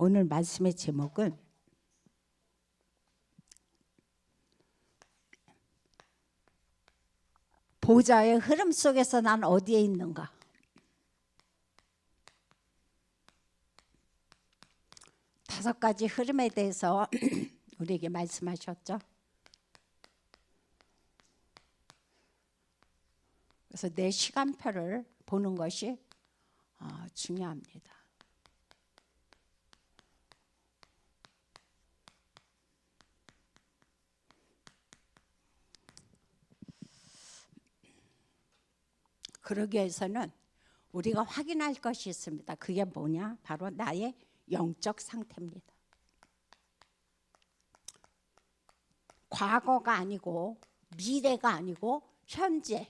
오늘 말씀의 제목은 보좌의 흐름 속에서 난 어디에 있는가. 다섯 가지 흐름에 대해서 우리에게 말씀하셨죠. 그래서 내 시간표를 보는 것이 중요합니다. 그러기 위해서는 우리가 확인할 것이 있습니다. 그게 뭐냐? 바로 나의 영적 상태입니다. 과거가 아니고 미래가 아니고 현재,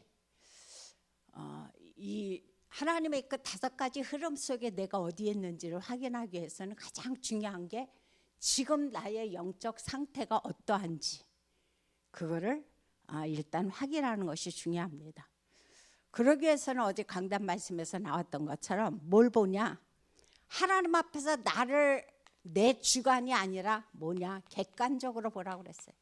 이 하나님의 그 다섯 가지 흐름 속에 내가 어디에 있는지를 확인하기 위해서는 가장 중요한 게 지금 나의 영적 상태가 어떠한지 그거를 일단 확인하는 것이 중요합니다. 그러기 위해서는 어제 강단 말씀에서 나왔던 것처럼 뭘 보냐? 하나님 앞에서 나를 내 주관이 아니라 뭐냐? 객관적으로 보라고 그랬어요.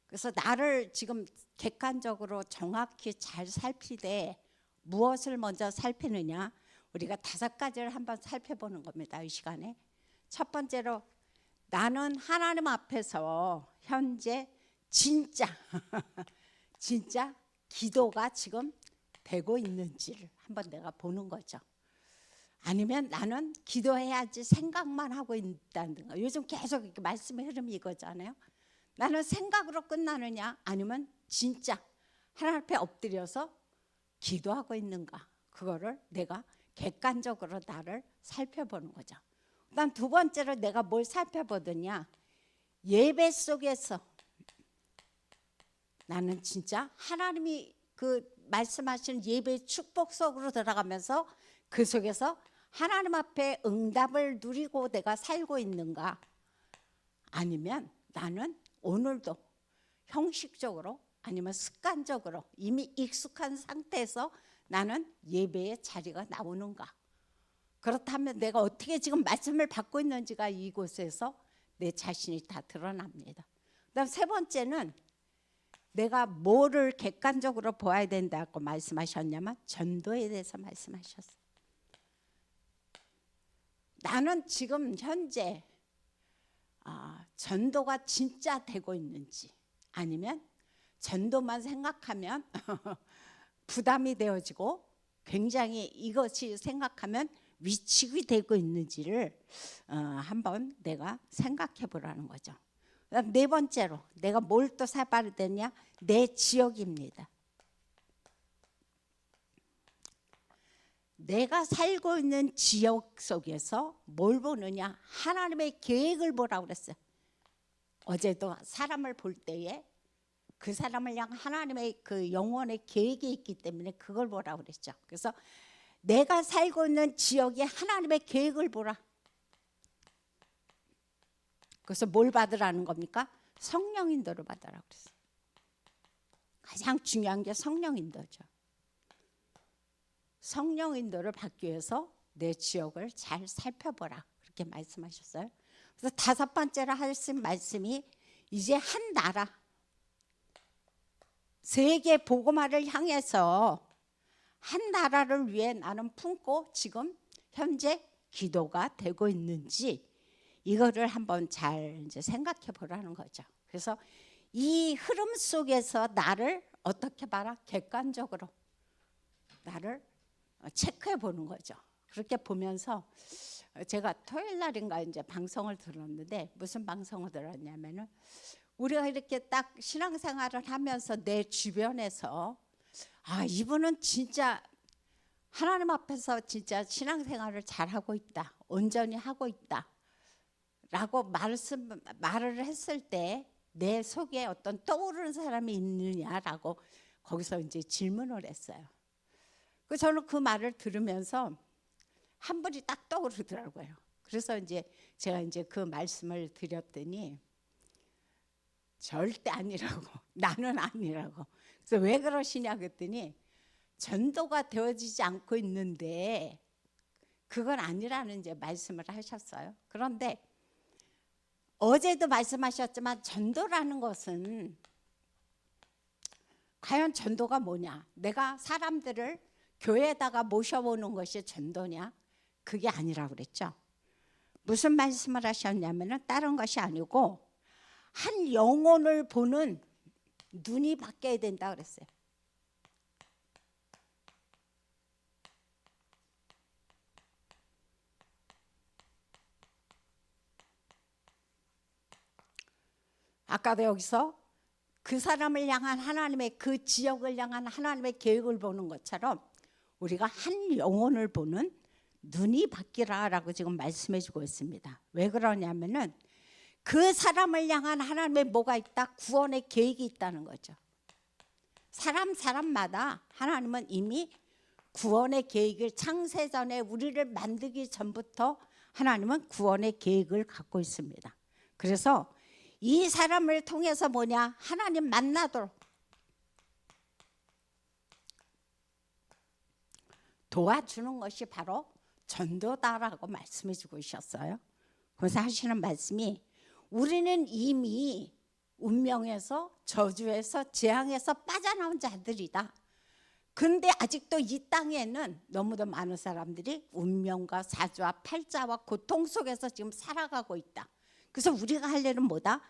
그래서 나를 지금 객관적으로 정확히 잘 살피되 무엇을 먼저 살피느냐? 우리가 다섯 가지를 한번 살펴보는 겁니다. 이 시간에. 첫 번째로 나는 하나님 앞에서 현재 진짜 기도가 지금 되고 있는지를 한번 내가 보는 거죠. 아니면 나는 기도해야지 생각만 하고 있다는 거. 요즘 계속 이렇게 말씀의 흐름이 이거잖아요. 나는 생각으로 끝나느냐 아니면 진짜 하나님 앞에 엎드려서 기도하고 있는가. 그거를 내가 객관적으로 나를 살펴보는 거죠. 그다음 두 번째로 내가 뭘 살펴보더냐. 예배 속에서 나는 진짜 하나님이 그 말씀하시는 예배 축복 속으로 들어가면서 그 속에서 하나님 앞에 응답을 누리고 내가 살고 있는가. 아니면 나는 오늘도 형식적으로 아니면 습관적으로 이미 익숙한 상태에서 나는 예배의 자리가 나오는가. 그렇다면 내가 어떻게 지금 말씀을 받고 있는지가 이곳에서 내 자신이 다 드러납니다. 그다음 세 번째는 내가 뭐를 객관적으로 보아야 된다고 말씀하셨냐면 전도에 대해서 말씀하셨어요. 나는 지금 현재 전도가 진짜 되고 있는지 아니면 전도만 생각하면 부담이 되어지고 굉장히 이것이 생각하면 위축이 되고 있는지를 한번 내가 생각해 보라는 거죠. 네 번째로 내가 뭘 또 살펴야 되냐? 내 지역입니다. 내가 살고 있는 지역 속에서 뭘 보느냐? 하나님의 계획을 보라고 그랬어요. 어제도 사람을 볼 때에 그 사람을 향한 하나님의 그 영원의 계획이 있기 때문에 그걸 보라고 그랬죠. 그래서 내가 살고 있는 지역에 하나님의 계획을 보라. 그래서 뭘 받으라는 겁니까? 성령 인도를 받으라고 그랬어요. 가장 중요한 게 성령 인도죠. 성령 인도를 받기 위해서 내 지역을 잘 살펴보라. 그렇게 말씀하셨어요. 그래서 다섯 번째로 하신 말씀이 이제 한 나라, 세계 복음화를 향해서 한 나라를 위해 나는 품고 지금 현재 기도가 되고 있는지 이거를 한번 잘 이제 생각해 보라는 거죠. 그래서 이 흐름 속에서 나를 어떻게 봐라? 객관적으로 나를 체크해 보는 거죠. 그렇게 보면서 제가 토요일 날인가 이제 방송을 들었는데 무슨 방송을 들었냐면은 우리가 이렇게 딱 신앙생활을 하면서 내 주변에서 이분은 진짜 하나님 앞에서 진짜 신앙생활을 잘하고 있다. 온전히 하고 있다. 라고 말을 했을 때 내 속에 어떤 떠오르는 사람이 있느냐라고 거기서 이제 질문을 했어요. 저는 그 말을 들으면서 한 분이 딱 떠오르더라고요. 그래서 이제 제가 이제 그 말씀을 드렸더니 절대 아니라고, 나는 아니라고. 그래서 왜 그러시냐 그랬더니 전도가 되어지지 않고 있는데 그건 아니라는 이제 말씀을 하셨어요. 그런데 어제도 말씀하셨지만 전도라는 것은 과연 전도가 뭐냐? 내가 사람들을 교회에다가 모셔보는 것이 전도냐? 그게 아니라고 그랬죠. 무슨 말씀을 하셨냐면은 다른 것이 아니고 한 영혼을 보는 눈이 바뀌어야 된다 그랬어요. 아까도 여기서 그 사람을 향한 하나님의 그 지역을 향한 하나님의 계획을 보는 것처럼 우리가 한 영혼을 보는 눈이 바뀌라라고 지금 말씀해 주고 있습니다. 왜 그러냐면은 그 사람을 향한 하나님의 뭐가 있다? 구원의 계획이 있다는 거죠. 사람마다 하나님은 이미 구원의 계획을 창세전에 우리를 만들기 전부터 하나님은 구원의 계획을 갖고 있습니다. 그래서 이 사람을 통해서 뭐냐? 하나님 만나도록 도와주는 것이 바로 전도다라고 말씀해 주고 있었어요. 그래서 하시는 말씀이 우리는 이미 운명에서 저주에서 재앙에서 빠져나온 자들이다. 근데 아직도 이 땅에는 너무도 많은 사람들이 운명과 사주와 팔자와 고통 속에서 지금 살아가고 있다. 그래서 우리가 할 일은 뭐다?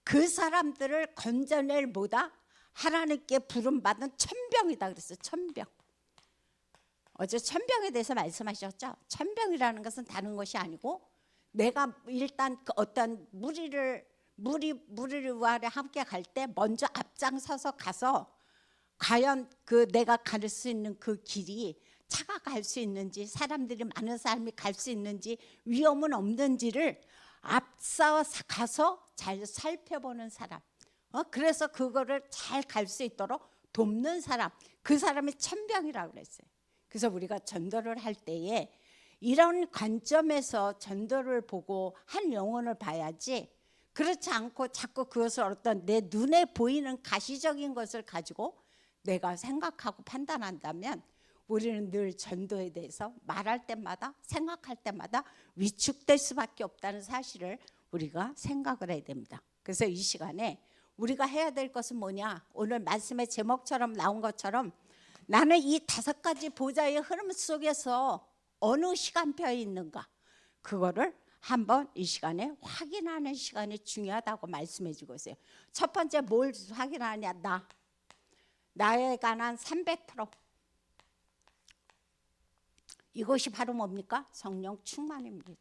그 사람들을 건져낼 뭐다? 하나님께 부름받은 천병이다 그랬어요. 천병. 어제 천병에 대해서 말씀하셨죠. 천병이라는 것은 다른 것이 아니고 내가 일단 그 어떤 무리와 함께 갈 때 먼저 앞장서서 가서 과연 그 내가 갈 수 있는 그 길이 차가 갈 수 있는지 사람들이 많은 사람이 갈 수 있는지 위험은 없는지를 앞서 가서 잘 살펴보는 사람. 그래서 그거를 잘 갈 수 있도록 돕는 사람. 그 사람이 천병이라고 그랬어요. 그래서 우리가 전도를 할 때에 이런 관점에서 전도를 보고 한 영혼을 봐야지 그렇지 않고 자꾸 그것을 어떤 내 눈에 보이는 가시적인 것을 가지고 내가 생각하고 판단한다면 우리는 늘 전도에 대해서 말할 때마다 생각할 때마다 위축될 수밖에 없다는 사실을 우리가 생각을 해야 됩니다. 그래서 이 시간에 우리가 해야 될 것은 뭐냐? 오늘 말씀의 제목처럼 나온 것처럼 나는 이 5가지 보좌의 흐름 속에서 어느 시간표에 있는가? 그거를 한번 이 시간에 확인하는 시간이 중요하다고 말씀해 주고 있어요. 첫 번째 뭘 확인하냐? 나에 관한 300%. 이것이 바로 뭡니까? 성령 충만입니다.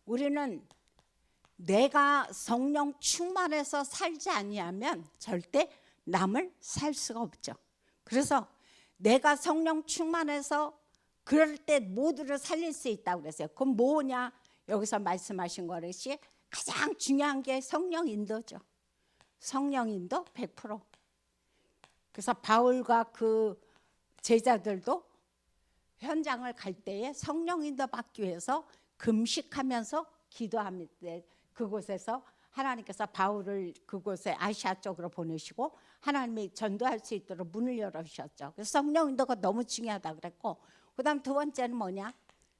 우리는 내가 성령 충만해서 살지 아니하면 절대 남을 살 수가 없죠. 그래서 내가 성령 충만해서 그럴 때 모두를 살릴 수 있다고 그랬어요. 그럼 뭐냐? 여기서 말씀하신 것이 가장 중요한 게 성령 인도죠. 성령 인도 100%. 그래서 바울과 그 제자들도 현장을 갈 때에 성령 인도 받기 위해서 금식하면서 기도합니다. 그곳에서 하나님께서 바울을 그곳에 아시아 쪽으로 보내시고 하나님이 전도할 수 있도록 문을 열어주셨죠. 그래서 성령 인도가 너무 중요하다고 그랬고, 그다음 두 번째는 뭐냐?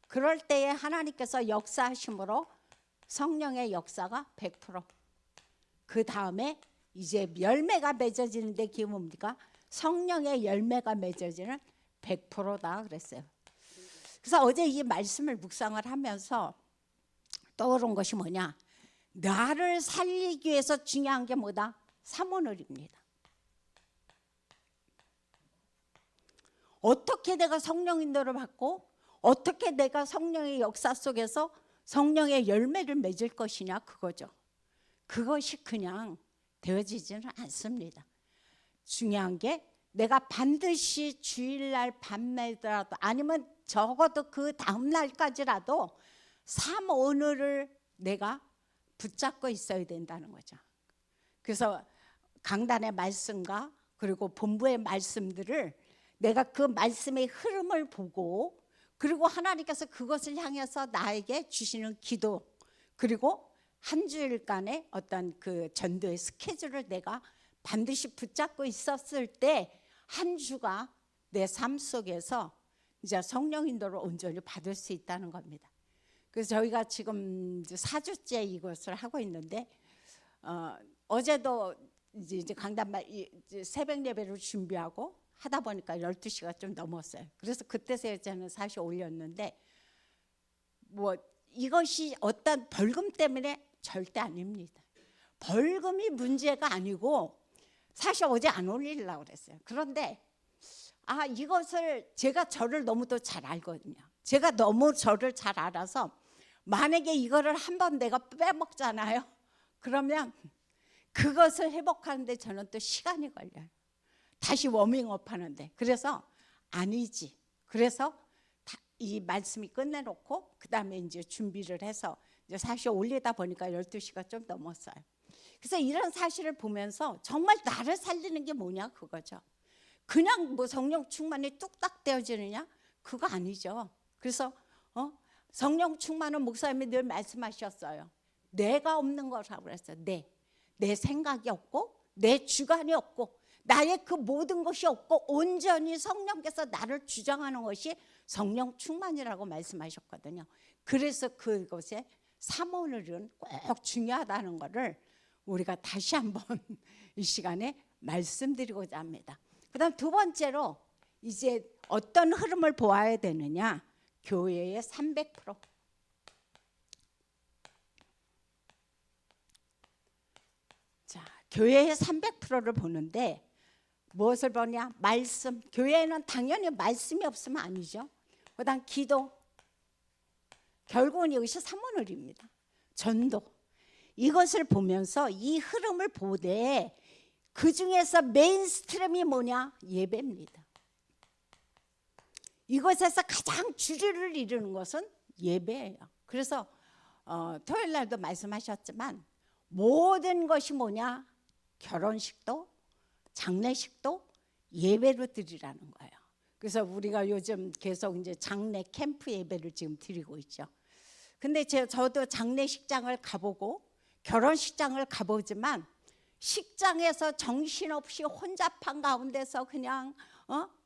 그럴 때에 하나님께서 역사하심으로 성령의 역사가 100%. 그 다음에 이제 열매가 맺어지는데 그게 뭡니까? 성령의 열매가 맺어지는 100%다 그랬어요. 그래서 어제 이 말씀을 묵상을 하면서 떠오른 것이 뭐냐? 나를 살리기 위해서 중요한 게 뭐다? 사모늘입니다. 어떻게 내가 성령 인도를 받고 어떻게 내가 성령의 역사 속에서 성령의 열매를 맺을 것이냐, 그거죠. 그것이 그냥 되어지지는 않습니다. 중요한 게 내가 반드시 주일날 밤매더라도 아니면 적어도 그 다음 날까지라도 삶 오늘을 내가 붙잡고 있어야 된다는 거죠. 그래서 강단의 말씀과 그리고 본부의 말씀들을 내가 그 말씀의 흐름을 보고 그리고 하나님께서 그것을 향해서 나에게 주시는 기도 그리고 한 주일간의 어떤 그 전도의 스케줄을 내가 반드시 붙잡고 있었을 때 한 주가 내 삶 속에서 이제 성령 인도를 온전히 받을 수 있다는 겁니다. 그래서 저희가 지금 4주째 이것을 하고 있는데 어제도 이제 강단 새벽 예배를 준비하고 하다 보니까 12시가 좀 넘었어요. 그래서 그때서야 저는 사실 올렸는데 뭐 이것이 어떤 벌금 때문에 절대 아닙니다. 벌금이 문제가 아니고 사실 어제 안 올리려고 그랬어요. 그런데 이것을 제가 저를 너무도 잘 알거든요. 제가 너무 저를 잘 알아서 만약에 이거를 한번 내가 빼먹잖아요. 그러면 그것을 회복하는데 저는 또 시간이 걸려요. 다시 워밍업 하는데. 그래서 아니지. 그래서 이 말씀이 끝내놓고 그 다음에 이제 준비를 해서 이제 사실 올리다 보니까 12시가 좀 넘었어요. 그래서 이런 사실을 보면서 정말 나를 살리는 게 뭐냐 그거죠. 그냥 뭐 성령 충만이 뚝딱 되어지느냐 그거 아니죠. 그래서 성령 충만은 목사님이 늘 말씀하셨어요. 내가 없는 거라고 그랬어요. 내 생각이 없고 내 주관이 없고 나의 그 모든 것이 없고 온전히 성령께서 나를 주장하는 것이 성령 충만이라고 말씀하셨거든요. 그래서 그것에 사모늘은 꼭 중요하다는 것을 우리가 다시 한번 이 시간에 말씀드리고자 합니다. 그다음 두 번째로 이제 어떤 흐름을 보아야 되느냐. 교회의 300%. 자, 교회의 300%를 보는데 무엇을 보냐? 말씀. 교회에는 당연히 말씀이 없으면 아니죠. 그다음 기도. 결국은 이것이 사모늘입니다. 전도. 이것을 보면서 이 흐름을 보되 그 중에서 메인스트림이 뭐냐? 예배입니다. 이것에서 가장 주류를 이루는 것은 예배예요. 그래서 토요일 날도 말씀하셨지만 모든 것이 뭐냐? 결혼식도 장례식도 예배로 드리라는 거예요. 그래서 우리가 요즘 계속 이제 장례 캠프 예배를 지금 드리고 있죠. 근데 저도 장례식장을 가보고 결혼식장을 가보지만 식장에서 정신없이 혼잡한 가운데서 그냥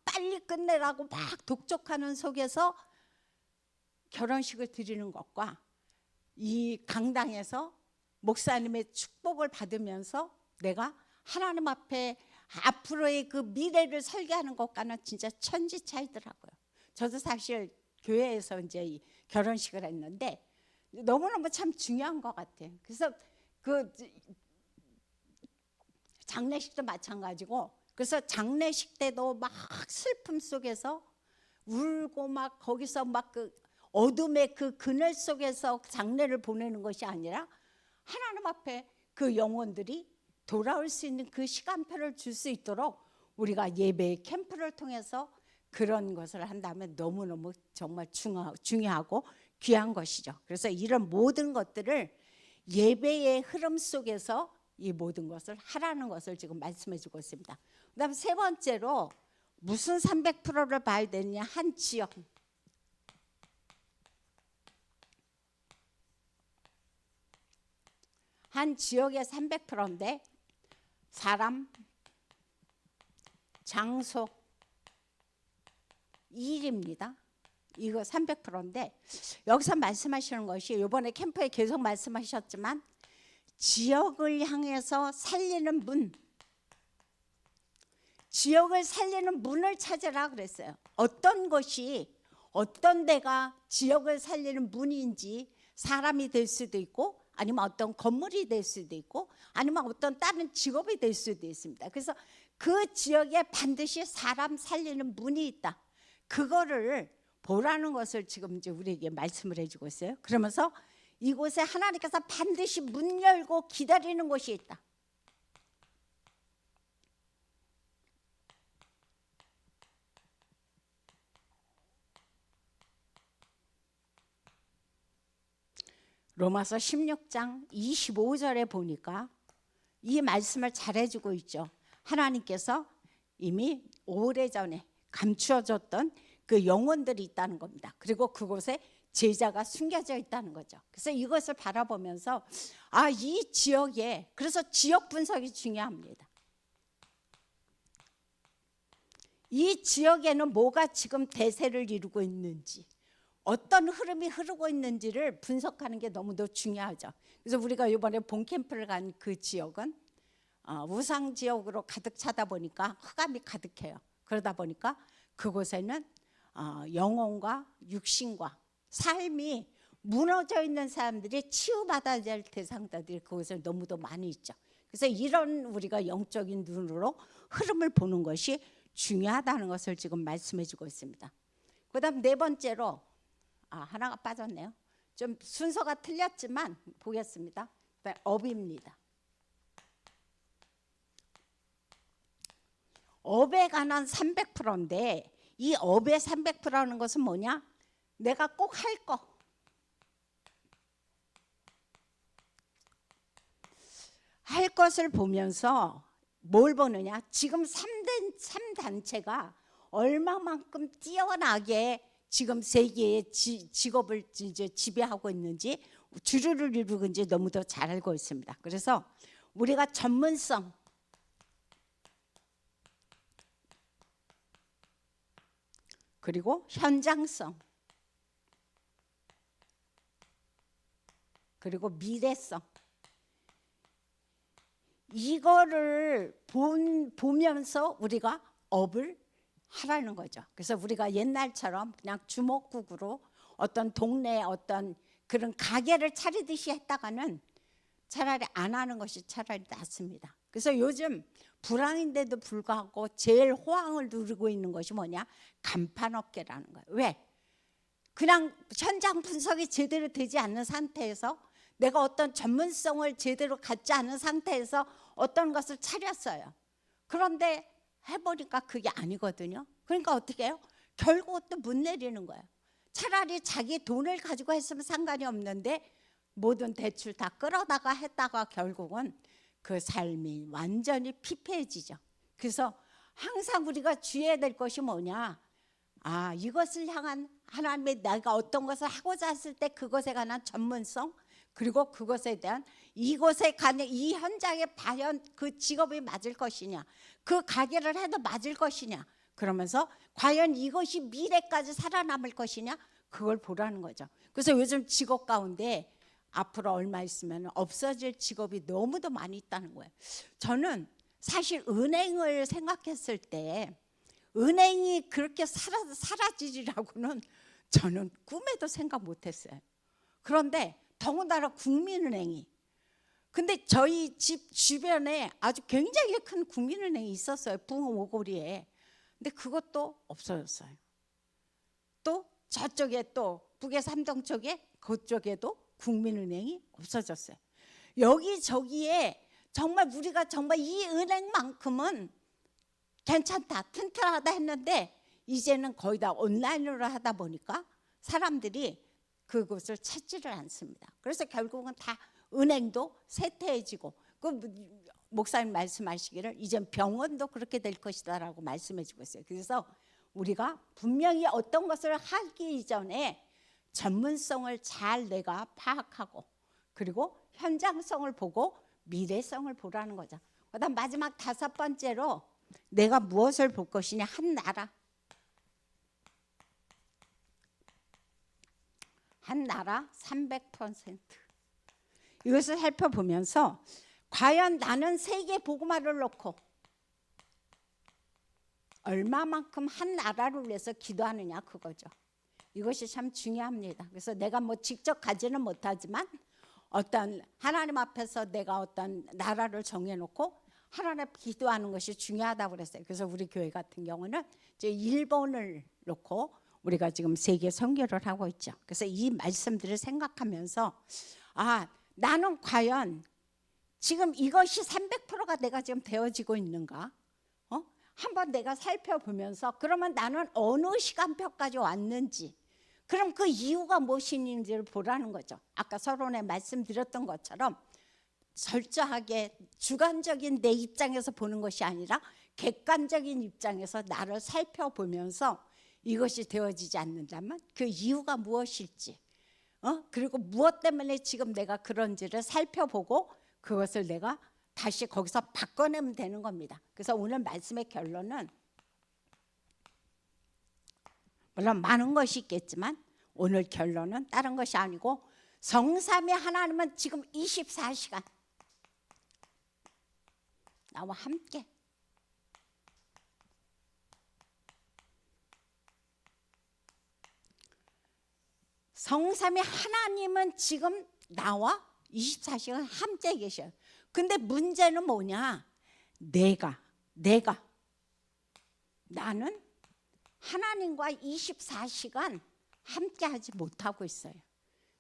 빨리 끝내라고 막 독촉하는 속에서 결혼식을 드리는 것과 이 강당에서 목사님의 축복을 받으면서 내가 하나님 앞에 앞으로의 그 미래를 설계하는 것과는 진짜 천지 차이더라고요. 저도 사실 교회에서 이제 이 결혼식을 했는데 너무너무 참 중요한 것 같아요. 그래서 그 장례식도 마찬가지고 그래서 장례식 때도 막 슬픔 속에서 울고 막 거기서 막 그 어둠의 그 그늘 속에서 장례를 보내는 것이 아니라 하나님 앞에 그 영혼들이 돌아올 수 있는 그 시간표를 줄 수 있도록 우리가 예배 캠프를 통해서 그런 것을 한다면 너무너무 정말 중요하고 귀한 것이죠. 그래서 이런 모든 것들을 예배의 흐름 속에서 이 모든 것을 하라는 것을 지금 말씀해 주고 있습니다. 그다음 세 번째로 무슨 300%를 봐야 되느냐. 한 지역. 한 지역의 300%인데 사람, 장소, 일입니다. 이거 300%인데 여기서 말씀하시는 것이 이번에 캠프에 계속 말씀하셨지만 지역을 향해서 살리는 문, 지역을 살리는 문을 찾으라 그랬어요. 어떤 것이 어떤 데가 지역을 살리는 문인지 사람이 될 수도 있고 아니면 어떤 건물이 될 수도 있고 아니면 어떤 다른 직업이 될 수도 있습니다. 그래서 그 지역에 반드시 사람 살리는 문이 있다. 그거를 보라는 것을 지금 이제 우리에게 말씀을 해주고 있어요. 그러면서 이곳에 하나님께서 반드시 문 열고 기다리는 곳이 있다. 로마서 16장 25절에 보니까 이 말씀을 잘해주고 있죠. 하나님께서 이미 오래전에 감추어졌던 그 영혼들이 있다는 겁니다. 그리고 그곳에 제자가 숨겨져 있다는 거죠. 그래서 이것을 바라보면서 이 지역에, 그래서 지역 분석이 중요합니다. 이 지역에는 뭐가 지금 대세를 이루고 있는지, 어떤 흐름이 흐르고 있는지를 분석하는 게 너무도 중요하죠. 그래서 우리가 이번에 본 캠프를 간 그 지역은 우상 지역으로 가득 차다 보니까 흑암이 가득해요. 그러다 보니까 그곳에는 영혼과 육신과 삶이 무너져 있는 사람들이 치유받아야 될 대상자들이 그곳에 너무도 많이 있죠. 그래서 이런 우리가 영적인 눈으로 흐름을 보는 것이 중요하다는 것을 지금 말씀해 주고 있습니다. 그 다음 네 번째로 하나가 빠졌네요. 좀 순서가 틀렸지만 보겠습니다. 업입니다. 업에 관한 300%인데 이 업의 300%라는 것은 뭐냐? 내가 꼭 할 거. 할 것을 보면서 뭘 보느냐? 지금 3단체가 얼마만큼 뛰어나게 지금 세계의 직업을 이제 지배하고 있는지, 주류를 이루고 있는지 너무도 잘 알고 있습니다. 그래서 우리가 전문성, 그리고 현장성, 그리고 미래성, 이거를 보면서 우리가 업을 하라는 거죠. 그래서 우리가 옛날처럼 그냥 주먹국으로 어떤 동네에 어떤 그런 가게를 차리듯이 했다가는 차라리 안 하는 것이 차라리 낫습니다. 그래서 요즘 불황인데도 불구하고 제일 호황을 누리고 있는 것이 뭐냐? 간판업계라는 거예요. 왜? 그냥 현장 분석이 제대로 되지 않는 상태에서, 내가 어떤 전문성을 제대로 갖지 않은 상태에서 어떤 것을 차렸어요. 그런데 해보니까 그게 아니거든요. 그러니까 어떻게 해요? 결국 또 못 내리는 거예요. 차라리 자기 돈을 가지고 했으면 상관이 없는데 모든 대출 다 끌어다가 했다가 결국은 그 삶이 완전히 피폐해지죠. 그래서 항상 우리가 주의해야 될 것이 뭐냐? 이것을 향한 하나님의, 내가 어떤 것을 하고자 했을 때 그것에 관한 전문성, 그리고 그것에 대한 이곳에 가는 이 현장에 과연 그 직업이 맞을 것이냐, 그 가게를 해도 맞을 것이냐, 그러면서 과연 이것이 미래까지 살아남을 것이냐, 그걸 보라는 거죠. 그래서 요즘 직업 가운데 앞으로 얼마 있으면 없어질 직업이 너무도 많이 있다는 거예요. 저는 사실 은행을 생각했을 때 은행이 그렇게 사라지리라고는 저는 꿈에도 생각 못했어요. 그런데 더군다나 국민은행이, 근데 저희 집 주변에 아주 굉장히 큰 국민은행이 있었어요. 붕어오거리에. 근데 그것도 없어졌어요. 또 저쪽에 또 북의 삼동 쪽에 그쪽에도 국민은행이 없어졌어요. 여기저기에 정말 우리가 정말 이 은행만큼은 괜찮다, 튼튼하다 했는데 이제는 거의 다 온라인으로 하다 보니까 사람들이 그곳을 찾지를 않습니다. 그래서 결국은 다 은행도 쇠퇴해지고, 그 목사님 말씀하시기를 이젠 병원도 그렇게 될 것이다라고 말씀해주고 있어요. 그래서 우리가 분명히 어떤 것을 하기 이전에 전문성을 잘 내가 파악하고, 그리고 현장성을 보고 미래성을 보라는 거죠. 그다음 마지막 다섯 번째로 내가 무엇을 볼 것이냐? 한 나라. 한 나라 300%. 이것을 살펴보면서 과연 나는 세계 복음화를 놓고 얼마만큼 한 나라를 위해서 기도하느냐, 그거죠. 이것이 참 중요합니다. 그래서 내가 뭐 직접 가지는 못하지만 어떤 하나님 앞에서 내가 어떤 나라를 정해놓고 하나님 앞에 기도하는 것이 중요하다고 그랬어요. 그래서 우리 교회 같은 경우는 이제 일본을 놓고 우리가 지금 세계 선교를 하고 있죠. 그래서 이 말씀들을 생각하면서 나는 과연 지금 이것이 300%가 내가 지금 되어지고 있는가? 한번 내가 살펴보면서 그러면 나는 어느 시간표까지 왔는지, 그럼 그 이유가 무엇인지를 보라는 거죠. 아까 서론에 말씀드렸던 것처럼 철저하게 주관적인 내 입장에서 보는 것이 아니라 객관적인 입장에서 나를 살펴보면서 이것이 되어지지 않는다면 그 이유가 무엇일지, 그리고 무엇 때문에 지금 내가 그런지를 살펴보고 그것을 내가 다시 거기서 바꿔내면 되는 겁니다. 그래서 오늘 말씀의 결론은 물론 많은 것이 있겠지만 오늘 결론은 다른 것이 아니고 성삼위 하나님은 지금 24시간 나와 함께 성삼위 하나님은 지금 나와 24시간 함께 계셔요. 근데 문제는 뭐냐? 나는 하나님과 24시간 함께 하지 못하고 있어요.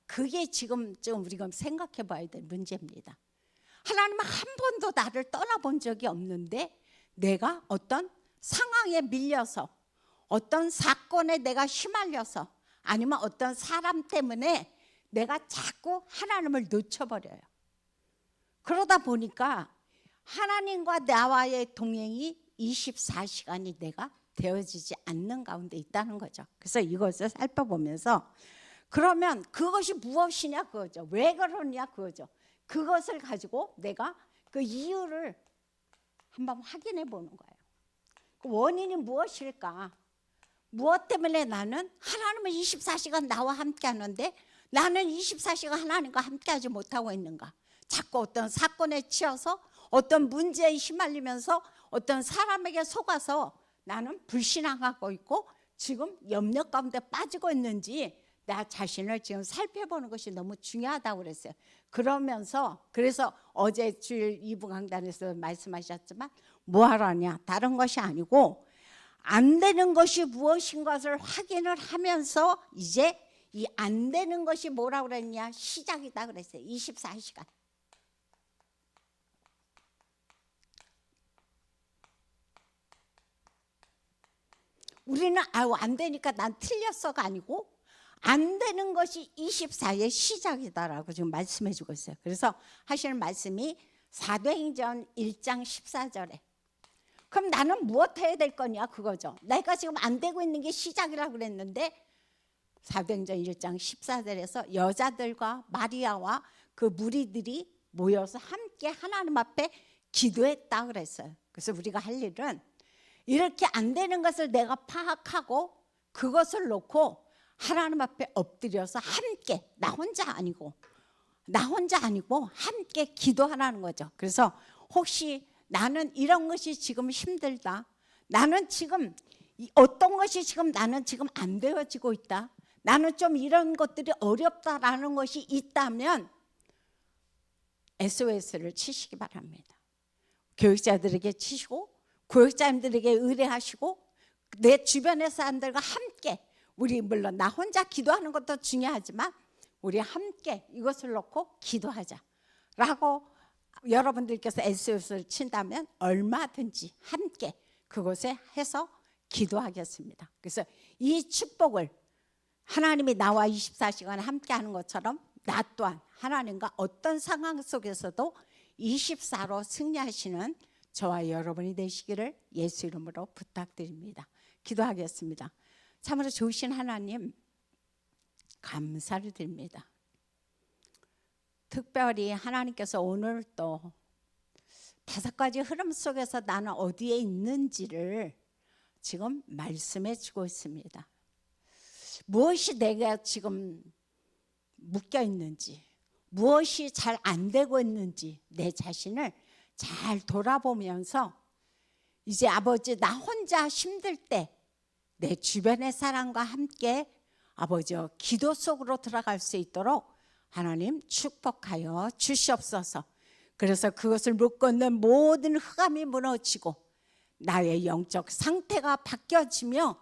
그게 지금 우리가 생각해 봐야 될 문제입니다. 하나님은 한 번도 나를 떠나본 적이 없는데 내가 어떤 상황에 밀려서 어떤 사건에 내가 휘말려서 아니면 어떤 사람 때문에 내가 자꾸 하나님을 놓쳐버려요. 그러다 보니까 하나님과 나와의 동행이 24시간이 내가 되어지지 않는 가운데 있다는 거죠. 그래서 이것을 살펴보면서 그러면 그것이 무엇이냐 그거죠. 왜 그러냐 그거죠. 그것을 가지고 내가 그 이유를 한번 확인해 보는 거예요. 그 원인이 무엇일까? 무엇 때문에 나는 하나님은 24시간 나와 함께 하는데 나는 24시간 하나님과 함께 하지 못하고 있는가? 자꾸 어떤 사건에 치여서 어떤 문제에 휘말리면서 어떤 사람에게 속아서 나는 불신앙하고 있고 지금 염려 가운데 빠지고 있는지 나 자신을 지금 살펴보는 것이 너무 중요하다고 그랬어요. 그래서 어제 주일 2부 강단에서 말씀하셨지만 뭐하러 하냐? 다른 것이 아니고 안 되는 것이 무엇인 것을 확인을 하면서 이제 이 안 되는 것이 뭐라고 그랬냐? 시작이다 그랬어요. 24시간. 우리는 안 되니까 난 틀렸어가 아니고 안 되는 것이 24의 시작이다라고 지금 말씀해 주고 있어요. 그래서 하시는 말씀이 사도행전 1장 14절에 그럼 나는 무엇 해야 될 거냐 그거죠. 내가 지금 안 되고 있는 게 시작이라고 그랬는데 사도행전 1장 14절에서 여자들과 마리아와 그 무리들이 모여서 함께 하나님 앞에 기도했다 그랬어요. 그래서 우리가 할 일은 이렇게 안 되는 것을 내가 파악하고 그것을 놓고 하나님 앞에 엎드려서 함께 나 혼자 아니고 함께 기도하라는 거죠. 그래서 혹시 나는 이런 것이 지금 힘들다. 나는 지금 어떤 것이 지금 나는 지금 안 되어지고 있다. 나는 좀 이런 것들이 어렵다라는 것이 있다면 SOS를 치시기 바랍니다. 교육자들에게 치시고 교육자님들에게 의뢰하시고 내 주변의 사람들과 함께 우리 물론 나 혼자 기도하는 것도 중요하지만 우리 함께 이것을 놓고 기도하자라고 여러분들께서 SOS를 친다면 얼마든지 함께 그곳에 해서 기도하겠습니다. 그래서 이 축복을 하나님이 나와 24시간 함께 하는 것처럼 나 또한 하나님과 어떤 상황 속에서도 24로 승리하시는 저와 여러분이 되시기를 예수 이름으로 부탁드립니다. 기도하겠습니다. 참으로 좋으신 하나님 감사를 드립니다. 특별히 하나님께서 오늘 또 5가지 흐름 속에서 나는 어디에 있는지를 지금 말씀해 주고 있습니다. 무엇이 내가 지금 묶여 있는지, 무엇이 잘 안 되고 있는지 내 자신을 잘 돌아보면서 이제 아버지 나 혼자 힘들 때 내 주변의 사람과 함께 아버지 기도 속으로 들어갈 수 있도록 하나님 축복하여 주시옵소서. 그래서 그것을 묶고 있는 모든 흑암이 무너지고 나의 영적 상태가 바뀌어지며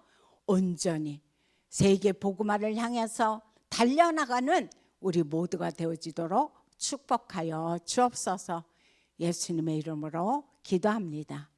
온전히 세계 복음화를 향해서 달려나가는 우리 모두가 되어지도록 축복하여 주옵소서. 예수님의 이름으로 기도합니다.